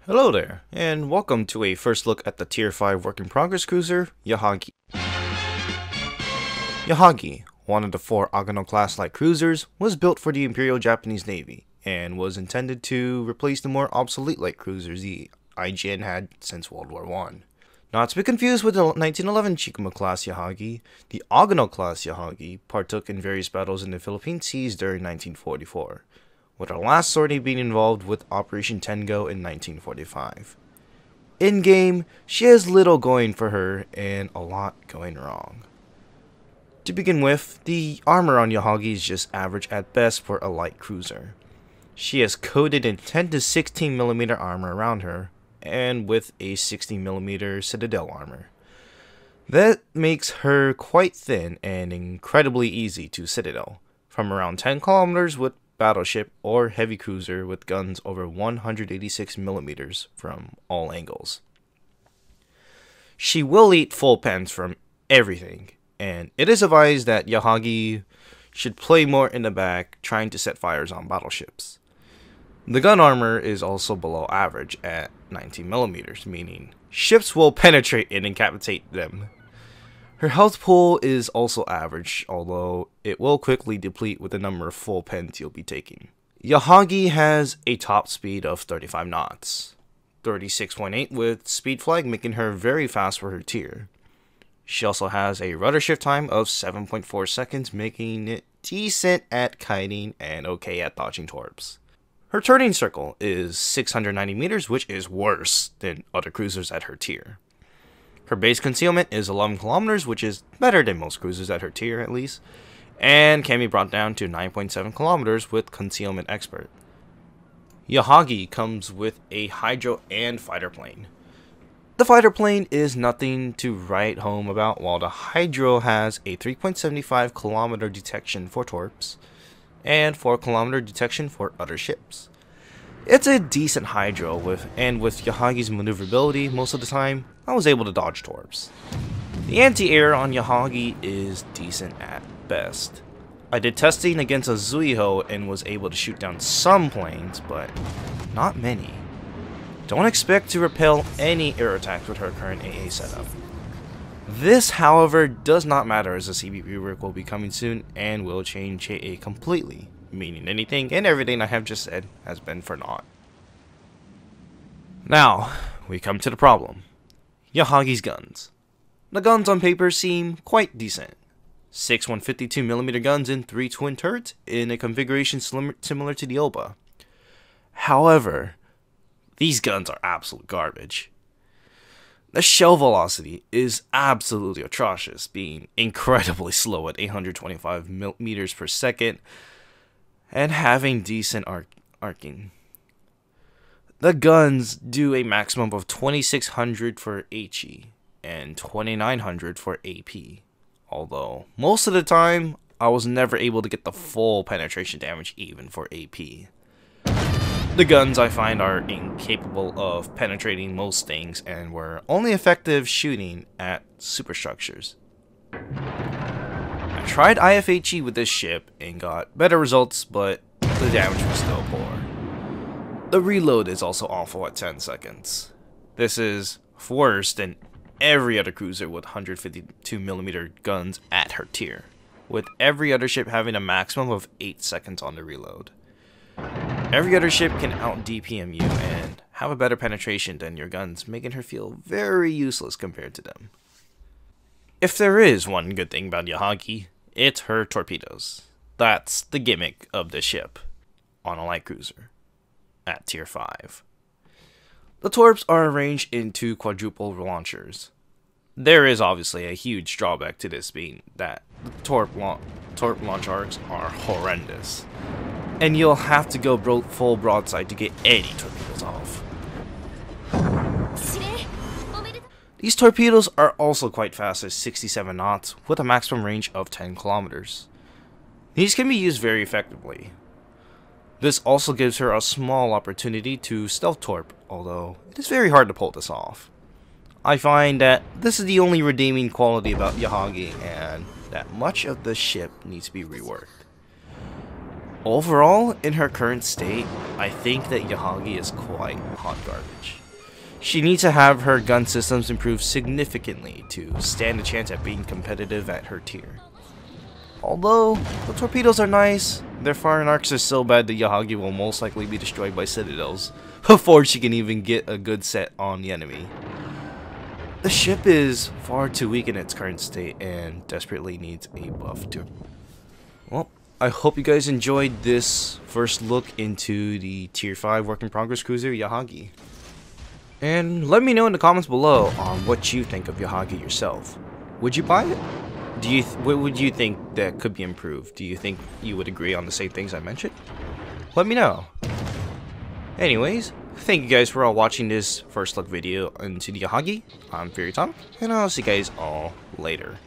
Hello there, and welcome to a first look at the Tier 5 work-in-progress cruiser, Yahagi. Yahagi, one of the 4 Agano-class light cruisers, was built for the Imperial Japanese Navy, and was intended to replace the more obsolete light cruisers the IJN had since World War I. Not to be confused with the 1911 Chikuma-class Yahagi, the Agano-class Yahagi partook in various battles in the Philippine Seas during 1944. With her last sortie being involved with Operation Tengo in 1945. In-game, she has little going for her and a lot going wrong. To begin with, the armor on Yahagi is just average at best for a light cruiser. She has coated in 10 to 16mm armor around her, and with a 60mm Citadel armor. That makes her quite thin and incredibly easy to Citadel, from around 10 kilometers with battleship or heavy cruiser with guns over 186mm from all angles. She will eat full pens from everything, and it is advised that Yahagi should play more in the back trying to set fires on battleships. The gun armor is also below average at 19mm, meaning ships will penetrate and incapacitate them. Her health pool is also average, although it will quickly deplete with the number of full pens you'll be taking. Yahagi has a top speed of 35 knots, 36.8 with speed flag, making her very fast for her tier. She also has a rudder shift time of 7.4 seconds, making it decent at kiting and okay at dodging torps. Her turning circle is 690 meters, which is worse than other cruisers at her tier. Her base concealment is 11 kilometers, which is better than most cruisers at her tier at least, and can be brought down to 9.7 kilometers with Concealment Expert. Yahagi comes with a Hydro and fighter plane. The fighter plane is nothing to write home about, while the Hydro has a 3.75 kilometer detection for torps, and 4 kilometer detection for other ships. It's a decent Hydro, and with Yahagi's maneuverability most of the time, I was able to dodge torps. The anti-air on Yahagi is decent at best. I did testing against a Zuiho and was able to shoot down some planes, but not many. Don't expect to repel any air attacks with her current AA setup. This, however, does not matter as the CB rework will be coming soon and will change AA completely, meaning anything and everything I have just said has been for naught. Now, we come to the problem. Yahagi's guns. The guns on paper seem quite decent. 6 152mm guns and 3 twin turrets in a configuration similar to the Oba. However, these guns are absolute garbage. The shell velocity is absolutely atrocious, being incredibly slow at 825 meters per second and having decent arcing. The guns do a maximum of 2600 for HE and 2900 for AP, although most of the time I was never able to get the full penetration damage even for AP. The guns I find are incapable of penetrating most things and were only effective shooting at superstructures. I tried IFHE with this ship and got better results, but the damage was still poor. The reload is also awful at 10 seconds. This is worse than every other cruiser with 152mm guns at her tier, with every other ship having a maximum of 8 seconds on the reload. Every other ship can out-DPM you and have a better penetration than your guns, making her feel very useless compared to them. If there is one good thing about Yahagi, it's her torpedoes. That's the gimmick of the ship on a light cruiser at tier 5. The torps are arranged into quadruple launchers. There is obviously a huge drawback to this, being that the torp launch arcs are horrendous, and you'll have to go full broadside to get any torpedoes off. These torpedoes are also quite fast at 67 knots with a maximum range of 10 kilometers. These can be used very effectively. This also gives her a small opportunity to stealth torp, although it is very hard to pull this off. I find that this is the only redeeming quality about Yahagi, and that much of the ship needs to be reworked. Overall, in her current state, I think that Yahagi is quite hot garbage. She needs to have her gun systems improved significantly to stand a chance at being competitive at her tier. Although, the torpedoes are nice, their firing arcs are so bad that Yahagi will most likely be destroyed by citadels before she can even get a good set on the enemy. The ship is far too weak in its current state and desperately needs a buff too. Well, I hope you guys enjoyed this first look into the Tier 5 Work in Progress Cruiser Yahagi. And let me know in the comments below on what you think of Yahagi yourself. Would you buy it? What would you think that could be improved? Do you think you would agree on the same things I mentioned? Let me know. Anyways, thank you guys for all watching this first look video into the Yahagi. I'm Fury Tom, and I'll see you guys all later.